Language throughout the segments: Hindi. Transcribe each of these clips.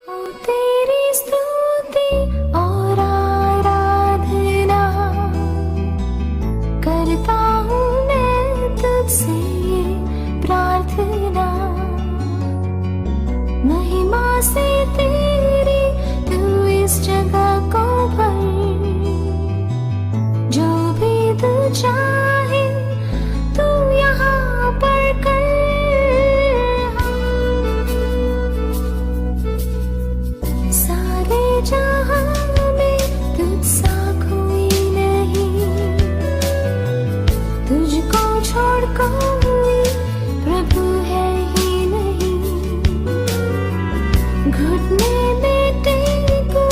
तेरी स्तुति और आराधना करता हूँ मैं तुझसे प्रार्थना, महिमा से तेरी तू इस जगह को भर, जो भी तू चाहे तू यहाँ पर कर। सारे जहां में तुझसा कोई नहीं, तुझको छोड़ कोई प्रभु है ही नहीं। घुटने में टेकूं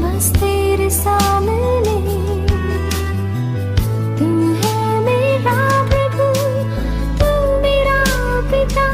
बस तेरे सामने, तू है मेरा प्रभु, तू मेरा पिता।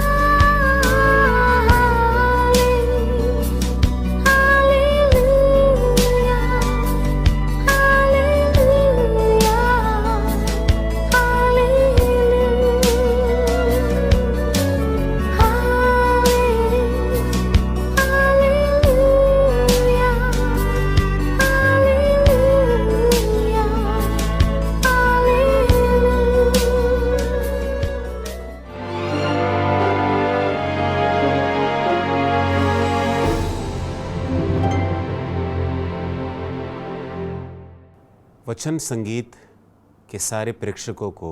वचन संगीत के सारे प्रेक्षकों को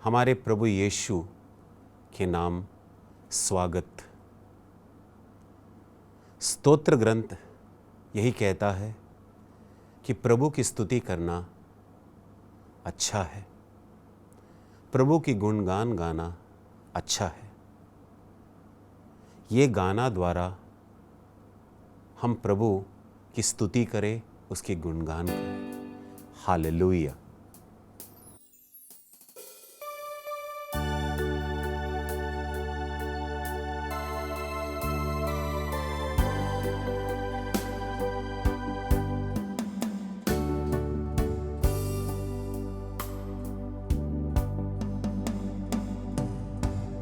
हमारे प्रभु यीशु के नाम स्वागत। स्तोत्र ग्रंथ यही कहता है कि प्रभु की स्तुति करना अच्छा है, प्रभु की गुणगान गाना अच्छा है। ये गाना द्वारा हम प्रभु की स्तुति करें, उसकी गुणगान करें। हालेलुया।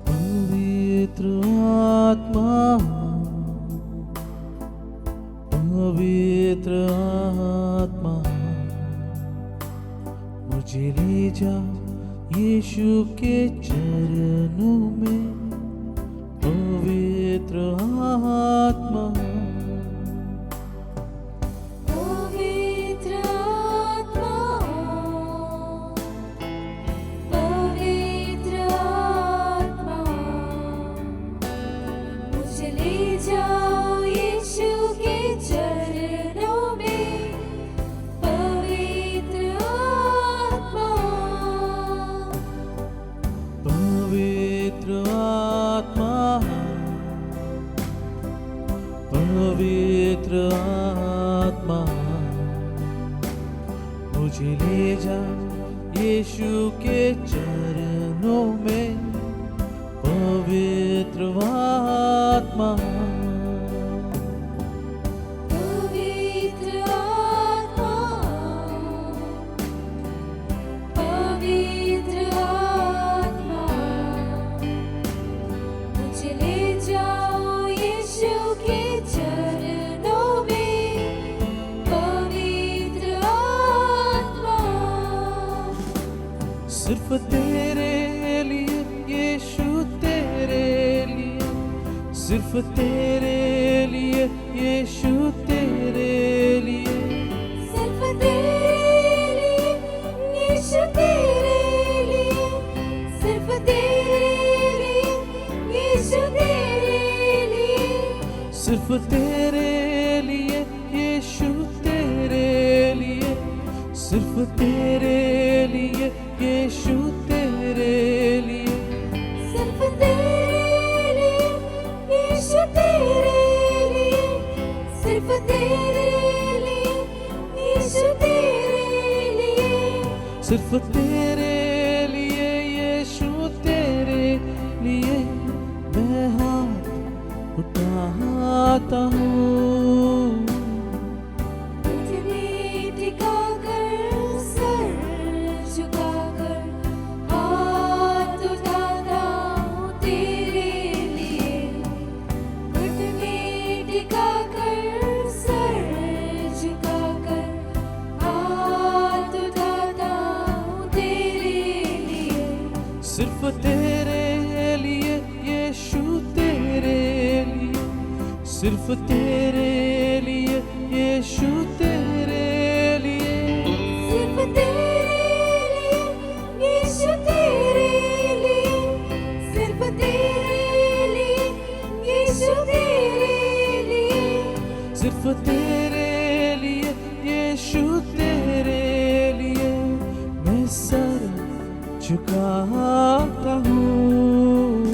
पवित्र आत्मा, पवित्र आत्मा, मुझे ले जा यीशु के चरणों में। पवित्र आत्मा, पवित्र आत्मा, पवित्र आत्मा, मुझे ले जाओ यीशु के चरणों में। पवित्र आत्मा, पवित्र आत्मा, पवित्र आत्मा, मुझे ले जा यीशु के चरणों में। पवित्र आत्मा, पवित्र आत्मा, पवित्र आत्मा, मुझे ले जाओ यीशु के चरणों में। पवित्र आत्मा, सिर्फ तेरे लिए यीशु, तेरे लिए, सिर्फ तेरे लिए यीशु, तेरे लिए, सिर्फ तेरे लिए यीशु, तेरे लिए, सिर्फ तेरे लिए यीशु, तेरे लिए, सिर्फ तेरे लिए यीशु, तेरे लिए, सिर्फ तेरे लिए यीशु, तेरे लिए, सिर्फ तेरे लिए यीशु, तेरे लिए, सिर्फ तेरे लिए यीशु, तेरे लिए, सिर्फ तेरे लिए यीशु, तेरे लिए मैं हाथ उठाता हूँ। घुटने टिकाकर, सर झुकाकर, हाथ उठाता हूँ तेरे लिए। घुटने सिर्फ तेरे लिए यीशु तेरे लिए, सिर्फ तेरे लिए यीशु तेरे लिए, सिर्फ तेरे लिए यीशु तेरे लिए, सिर्फ तेरे लिए यीशु तेरे लिए, सिर्फ तेरे लिए यीशु तेरे लिए मैं सर झुकाता हूँ।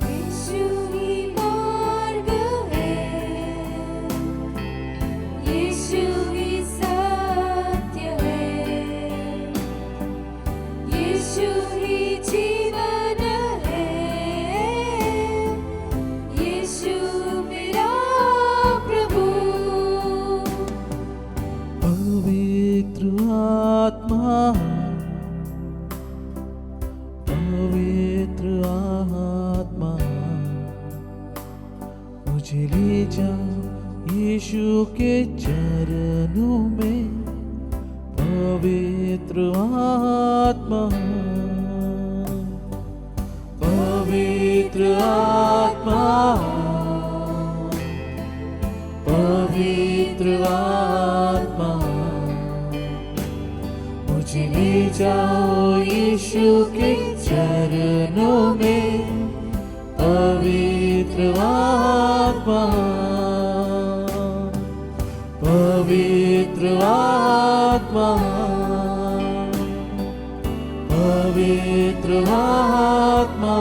यीशु ही मार्ग है, यीशु ही सत्य है, यीशु ही जीवन है, यीशु मेरा प्रभु। पवित्र आत्मा, पवित्र आत्मा, मुझे ले जाओ यीशु के चरणों में। पवित्र आत्मा, पवित्र आत्मा, पवित्र आत्मा, मुझे ले जाओ यीशु के चरणों में। पवित्र आत्मा, पवित्र आत्मा, पवित्र आत्मा।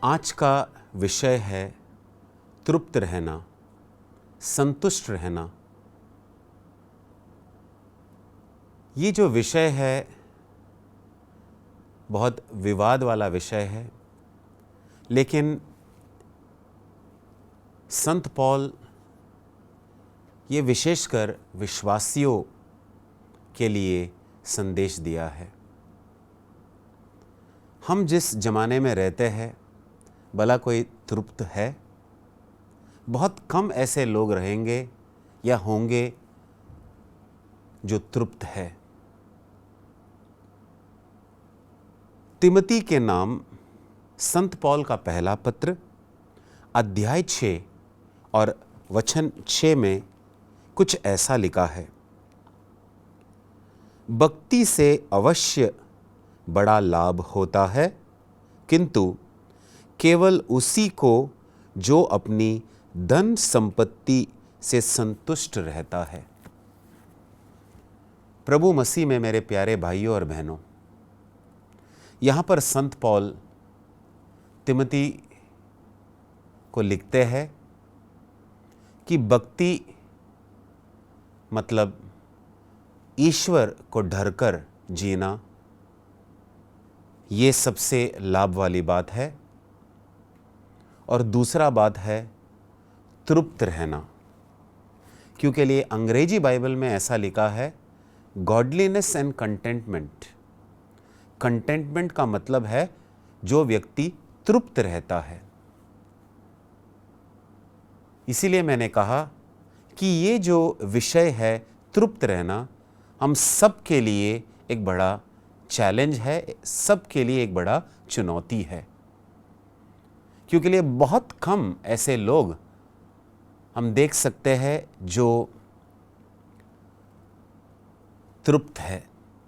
आज का विषय है तृप्त रहना, संतुष्ट रहना। ये जो विषय है बहुत विवाद वाला विषय है, लेकिन संत पौल ये विशेषकर विश्वासियों के लिए संदेश दिया है। हम जिस जमाने में रहते हैं, भला कोई तृप्त है? बहुत कम ऐसे लोग रहेंगे या होंगे जो तृप्त है। तिमोथी के नाम संत पौल का पहला पत्र अध्याय 6 और वचन 6 में कुछ ऐसा लिखा है। भक्ति से अवश्य बड़ा लाभ होता है, किंतु केवल उसी को जो अपनी धन संपत्ति से संतुष्ट रहता है। प्रभु मसीह में मेरे प्यारे भाइयों और बहनों, यहाँ पर संत पौल तिमोथी को लिखते हैं कि भक्ति मतलब ईश्वर को डरकर जीना, ये सबसे लाभ वाली बात है। और दूसरा बात है तृप्त रहना, क्योंकि लिए अंग्रेजी बाइबल में ऐसा लिखा है गॉडलीनेस एंड कंटेंटमेंट। कंटेंटमेंट का मतलब है जो व्यक्ति तृप्त रहता है। इसीलिए मैंने कहा कि ये जो विषय है तृप्त रहना, हम सब के लिए एक बड़ा चैलेंज है, सब के लिए एक बड़ा चुनौती है, क्योंकि लिए बहुत कम ऐसे लोग हम देख सकते हैं जो तृप्त है।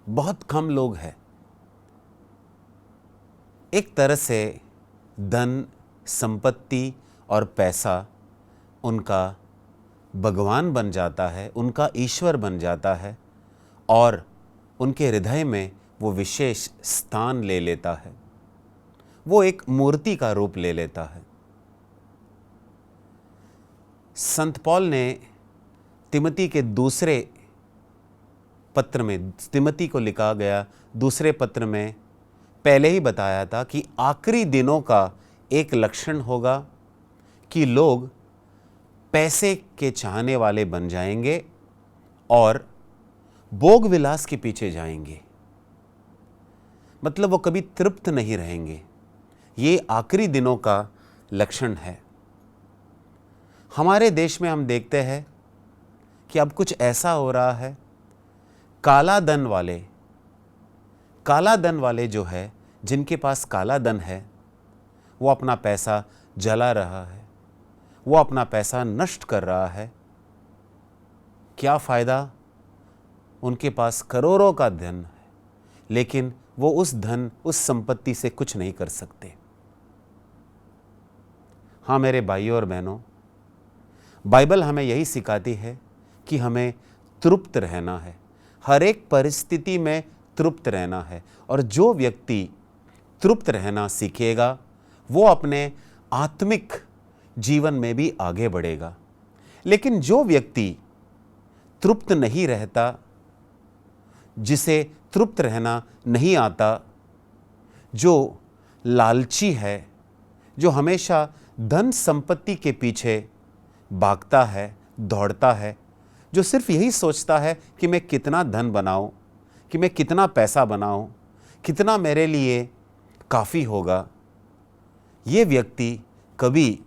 बहुत कम लोग हैं। एक तरह से धन, संपत्ति और पैसा उनका भगवान बन जाता है, उनका ईश्वर बन जाता है और उनके हृदय में वो विशेष स्थान ले लेता है। वो एक मूर्ति का रूप ले लेता है। संत पौल ने तिमोथी के दूसरे पत्र में, तिमोथी को लिखा गया दूसरे पत्र में पहले ही बताया था कि आखिरी दिनों का एक लक्षण होगा कि लोग पैसे के चाहने वाले बन जाएंगे और भोग विलास के पीछे जाएंगे। मतलब वो कभी तृप्त नहीं रहेंगे। ये आखिरी दिनों का लक्षण है। हमारे देश में हम देखते हैं कि अब कुछ ऐसा हो रहा है, काला धन वाले जो है, जिनके पास काला धन है, वो अपना पैसा जला रहा है, वो अपना पैसा नष्ट कर रहा है। क्या फ़ायदा? उनके पास करोड़ों का धन है, लेकिन वो उस संपत्ति से कुछ नहीं कर सकते। हाँ मेरे भाइयों और बहनों, बाइबल हमें यही सिखाती है कि हमें तृप्त रहना है, हर एक परिस्थिति में तृप्त रहना है। और जो व्यक्ति तृप्त रहना सीखेगा, वो अपने आत्मिक जीवन में भी आगे बढ़ेगा। लेकिन जो व्यक्ति तृप्त नहीं रहता, जिसे तृप्त रहना नहीं आता, जो लालची है, जो हमेशा धन संपत्ति के पीछे भागता है, दौड़ता है, जो सिर्फ यही सोचता है कि मैं कितना धन बनाऊं, कि मैं कितना पैसा बनाऊं, कितना मेरे लिए काफ़ी होगा, ये व्यक्ति कभी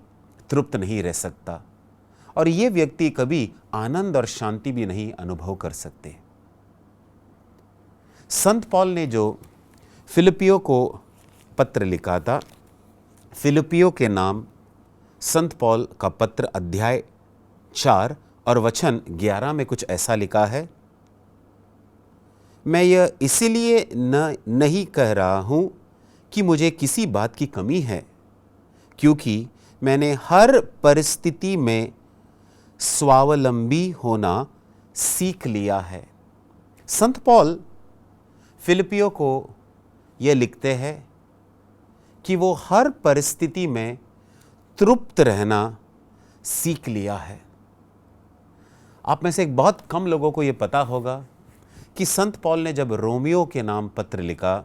तृप्त नहीं रह सकता और ये व्यक्ति कभी आनंद और शांति भी नहीं अनुभव कर सकते। संत पौल ने जो फिलिपियों को पत्र लिखा था, फिलिपियों के नाम संत पौल का पत्र अध्याय 4 और वचन 11 में कुछ ऐसा लिखा है। मैं यह इसीलिए नहीं कह रहा हूँ कि मुझे किसी बात की कमी है, क्योंकि मैंने हर परिस्थिति में स्वावलंबी होना सीख लिया है। संत पौल फिलिपियों को ये लिखते हैं कि वो हर परिस्थिति में तृप्त रहना सीख लिया है। आप में से एक बहुत कम लोगों को ये पता होगा कि संत पौल ने जब रोमियो के नाम पत्र लिखा,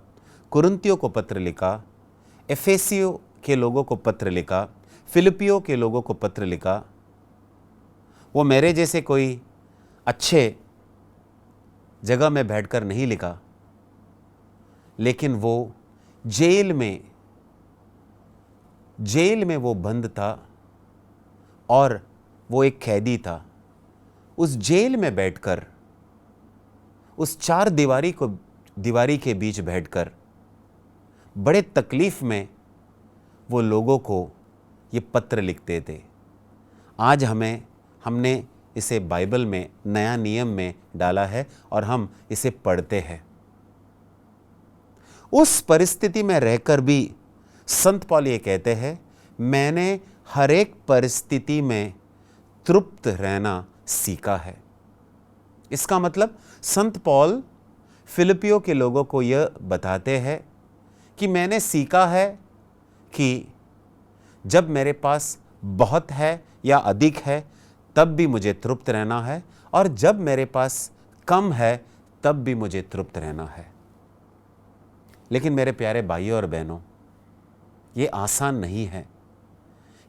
कुरिन्थियों को पत्र लिखा, एफेसियों के लोगों को पत्र लिखा, फिलिपियों के लोगों को पत्र लिखा, वो मेरे जैसे कोई अच्छे जगह में बैठकर नहीं लिखा, लेकिन वो जेल में वो बंद था और वो एक कैदी था। उस जेल में बैठकर, उस चार दीवारी के बीच बैठकर बड़े तकलीफ में वो लोगों को ये पत्र लिखते थे। आज हमने इसे बाइबल में नया नियम में डाला है और हम इसे पढ़ते हैं। उस परिस्थिति में रहकर भी संत पौल ये कहते हैं, मैंने हर एक परिस्थिति में तृप्त रहना सीखा है। इसका मतलब संत पौल फिलिपियों के लोगों को यह बताते हैं कि मैंने सीखा है कि जब मेरे पास बहुत है या अधिक है तब भी मुझे तृप्त रहना है, और जब मेरे पास कम है तब भी मुझे तृप्त रहना है। लेकिन मेरे प्यारे भाइयों और बहनों, ये आसान नहीं है,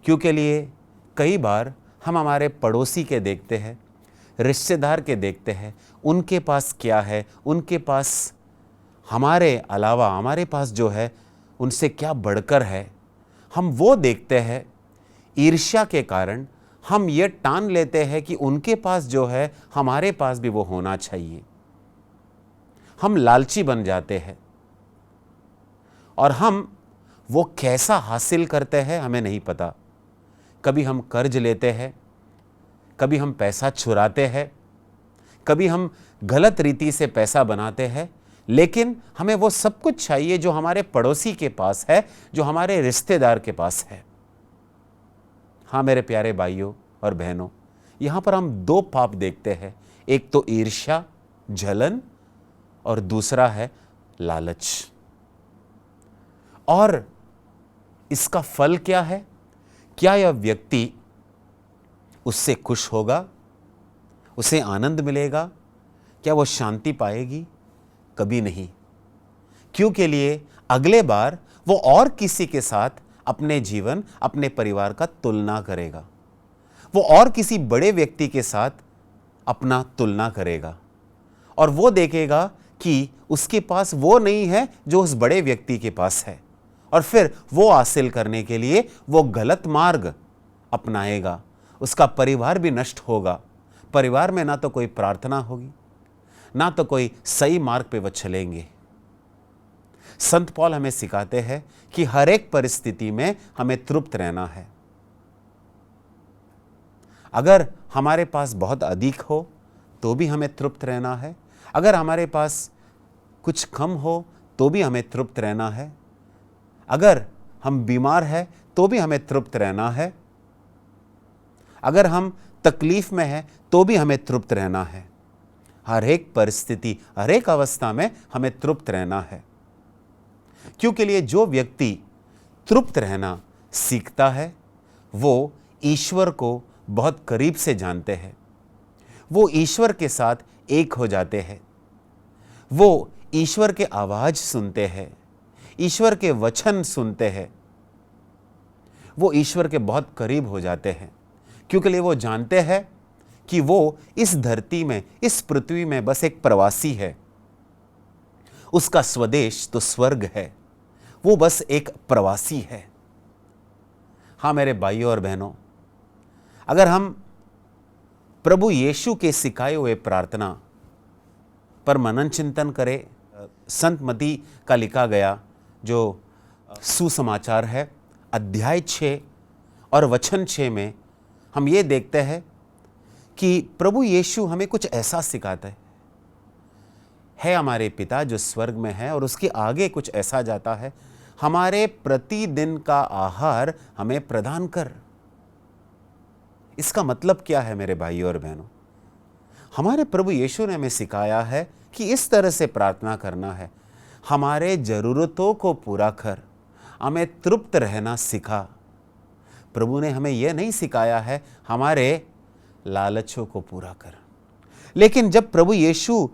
क्योंकि लिए कई बार हम हमारे पड़ोसी के देखते हैं, रिश्तेदार के देखते हैं, उनके पास क्या है, उनके पास हमारे अलावा हमारे पास जो है उनसे क्या बढ़कर है, हम वो देखते हैं। ईर्ष्या के कारण हम ये ठान लेते हैं कि उनके पास जो है हमारे पास भी वो होना चाहिए। हम लालची बन जाते हैं और हम वो कैसा हासिल करते हैं हमें नहीं पता। कभी हम कर्ज लेते हैं, कभी हम पैसा चुराते हैं, कभी हम गलत रीति से पैसा बनाते हैं, लेकिन हमें वो सब कुछ चाहिए जो हमारे पड़ोसी के पास है, जो हमारे रिश्तेदार के पास है। हाँ मेरे प्यारे भाइयों और बहनों, यहाँ पर हम दो पाप देखते हैं, एक तो ईर्ष्या, जलन, और दूसरा है लालच। और इसका फल क्या है? क्या यह व्यक्ति उससे खुश होगा? उसे आनंद मिलेगा? क्या वो शांति पाएगी? कभी नहीं। क्यों के लिए अगले बार वो और किसी के साथ अपने जीवन, अपने परिवार का तुलना करेगा, वो और किसी बड़े व्यक्ति के साथ अपना तुलना करेगा और वो देखेगा कि उसके पास वो नहीं है जो उस बड़े व्यक्ति के पास है, और फिर वो हासिल करने के लिए वो गलत मार्ग अपनाएगा उसका परिवार भी नष्ट होगा। परिवार में ना तो कोई प्रार्थना होगी, ना तो कोई सही मार्ग पे वह चलेंगे। संत पौल हमें सिखाते हैं कि हर एक परिस्थिति में हमें तृप्त रहना है। अगर हमारे पास बहुत अधिक हो तो भी हमें तृप्त रहना है, अगर हमारे पास कुछ कम हो तो भी हमें तृप्त रहना है, अगर हम बीमार हैं तो भी हमें तृप्त रहना है, अगर हम तकलीफ में हैं तो भी हमें तृप्त रहना है। हर एक परिस्थिति, हर एक अवस्था में हमें तृप्त रहना है। क्योंकि लिए जो व्यक्ति तृप्त रहना सीखता है वो ईश्वर को बहुत करीब से जानते हैं, वो ईश्वर के साथ एक हो जाते हैं, वो ईश्वर के आवाज सुनते हैं, ईश्वर के वचन सुनते हैं, वो ईश्वर के बहुत करीब हो जाते हैं। क्योंकि लिए वो जानते हैं कि वो इस धरती में, इस पृथ्वी में बस एक प्रवासी है, उसका स्वदेश तो स्वर्ग है, वो बस एक प्रवासी है। हाँ मेरे भाइयों और बहनों, अगर हम प्रभु यीशु के सिखाए हुए प्रार्थना पर मनन चिंतन करें, संत मती का लिखा गया जो सुसमाचार है, अध्याय 6 और वचन 6 में हम ये देखते हैं कि प्रभु यीशु हमें कुछ ऐसा सिखाता है हमारे पिता जो स्वर्ग में है, और उसके आगे कुछ ऐसा जाता है, हमारे प्रतिदिन का आहार हमें प्रदान कर। इसका मतलब क्या है मेरे भाइयों और बहनों? हमारे प्रभु यीशु ने हमें सिखाया है कि इस तरह से प्रार्थना करना है, हमारे जरूरतों को पूरा कर, हमें तृप्त रहना सिखा। प्रभु ने हमें यह नहीं सिखाया है हमारे लालचों को पूरा कर। लेकिन जब प्रभु यीशु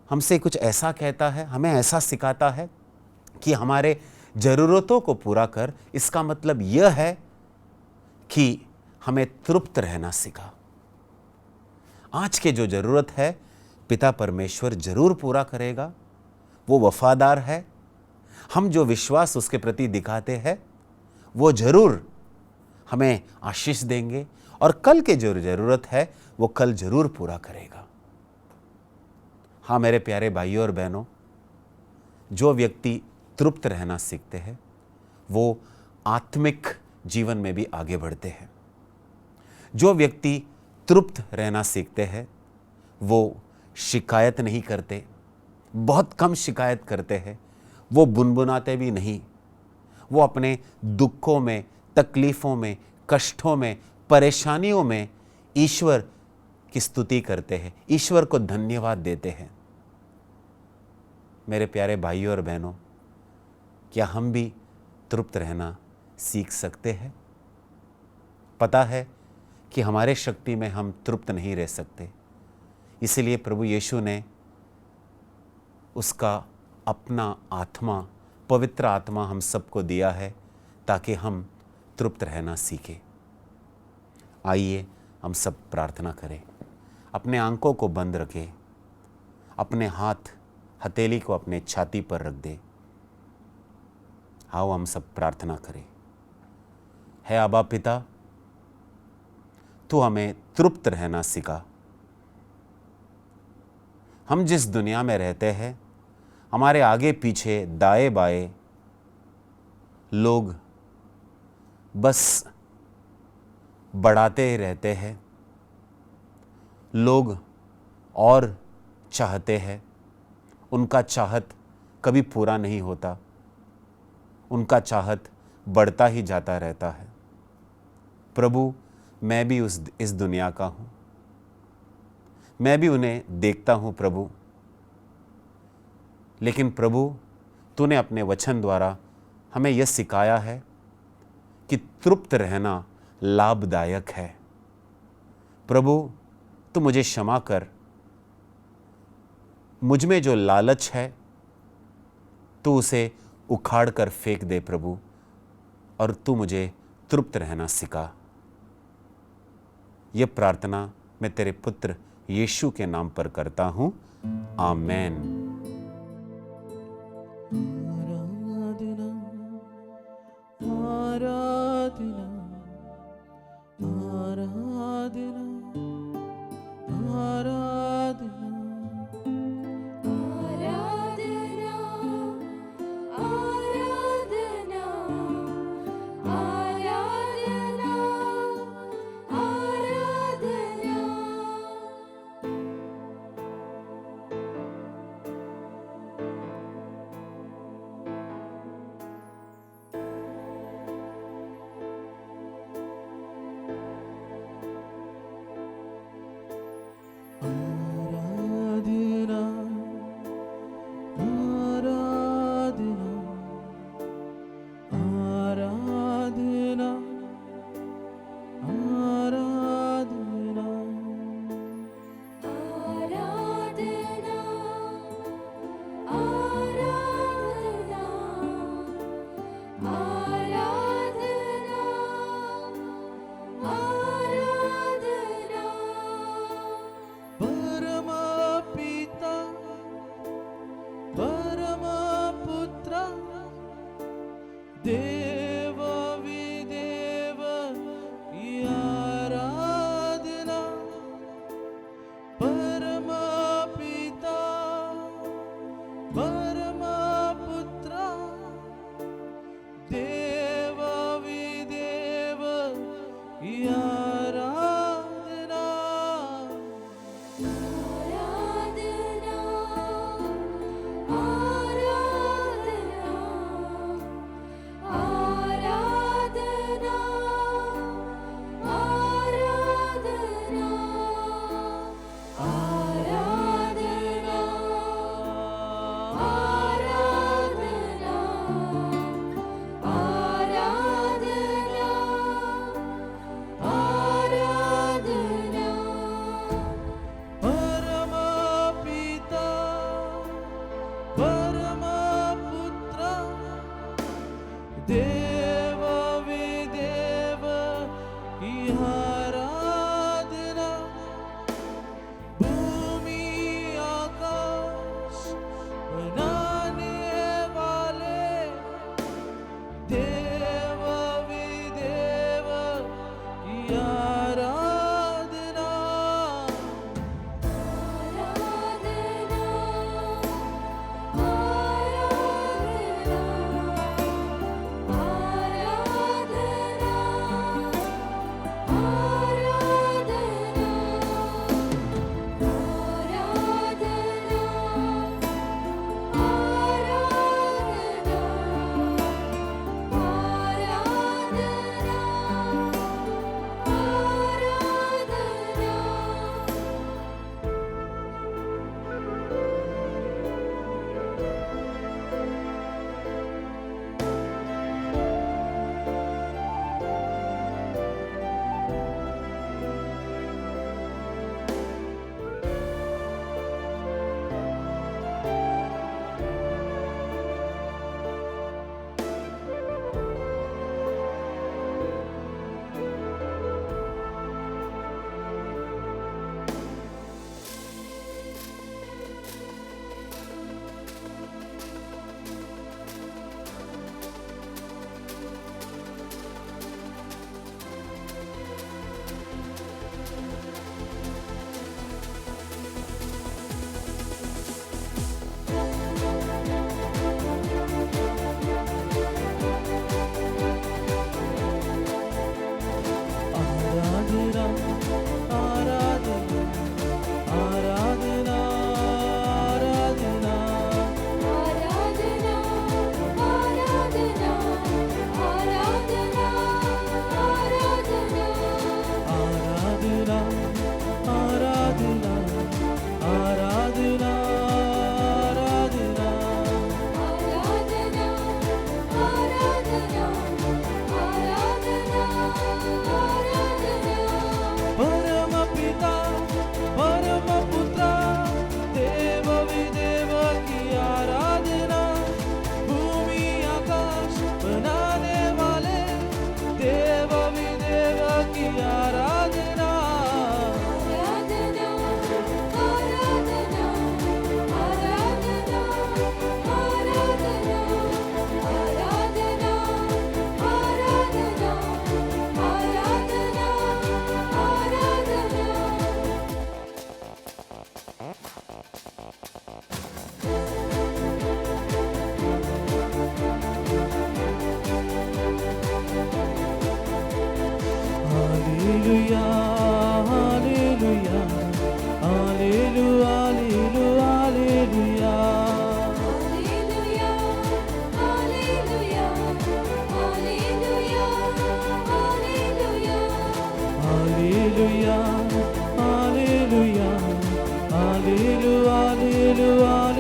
हमसे कुछ ऐसा कहता है, हमें ऐसा सिखाता है कि हमारे जरूरतों को पूरा कर, इसका मतलब यह है कि हमें तृप्त रहना सिखा। आज के जो जरूरत है पिता परमेश्वर जरूर पूरा करेगा, वो वफादार है। हम जो विश्वास उसके प्रति दिखाते हैं वो जरूर हमें आशीष देंगे, और कल के जो जरूरत है वो कल जरूर पूरा करेगा। हाँ मेरे प्यारे भाइयों और बहनों, जो व्यक्ति तृप्त रहना सीखते हैं वो आत्मिक जीवन में भी आगे बढ़ते हैं। जो व्यक्ति तृप्त रहना सीखते हैं वो शिकायत नहीं करते, बहुत कम शिकायत करते हैं, वो बुनबुनाते भी नहीं, वो अपने दुखों में, तकलीफ़ों में, कष्टों में, परेशानियों में ईश्वर की स्तुति करते हैं, ईश्वर को धन्यवाद देते हैं। मेरे प्यारे भाइयों और बहनों, क्या हम भी तृप्त रहना सीख सकते हैं? पता है कि हमारे शक्ति में हम तृप्त नहीं रह सकते, इसीलिए प्रभु यीशु ने उसका अपना आत्मा, पवित्र आत्मा हम सबको दिया है ताकि हम तृप्त रहना सीखें। आइए हम सब प्रार्थना करें। अपने आंखों को बंद रखें, अपने हाथ हथेली को अपने छाती पर रख दें। आओ हम सब प्रार्थना करें। है आबा पिता, तू हमें तृप्त रहना सिखा। हम जिस दुनिया में रहते हैं, हमारे आगे पीछे दाएं बाएं लोग बस बढ़ाते ही रहते हैं, लोग और चाहते हैं, उनका चाहत कभी पूरा नहीं होता, उनका चाहत बढ़ता ही जाता रहता है। प्रभु, मैं भी इस दुनिया का हूँ, मैं भी उन्हें देखता हूँ प्रभु। लेकिन प्रभु, तूने अपने वचन द्वारा हमें यह सिखाया है कि तृप्त रहना लाभदायक है। प्रभु, तू मुझे क्षमा कर, मुझ में जो लालच है तू उसे उखाड़ कर फेंक दे प्रभु, और तू मुझे तृप्त रहना सिखा। यह प्रार्थना मैं तेरे पुत्र यीशु के नाम पर करता हूं। आमेन। आराधना आराधना आराधना। आराधना भूमि आकाश बनाने वाले देव विदेव की आराधना आराधना आराधना आराधना आराधना आराधना परम पिता परम पुत्र देव विदेव की आराधना भूमि आकाश बनाने वाले देव विदेव की आराधना Hallelujah, hallelujah, hallelujah, hallelujah, hallelujah, hallelujah, hallelujah, hallelujah.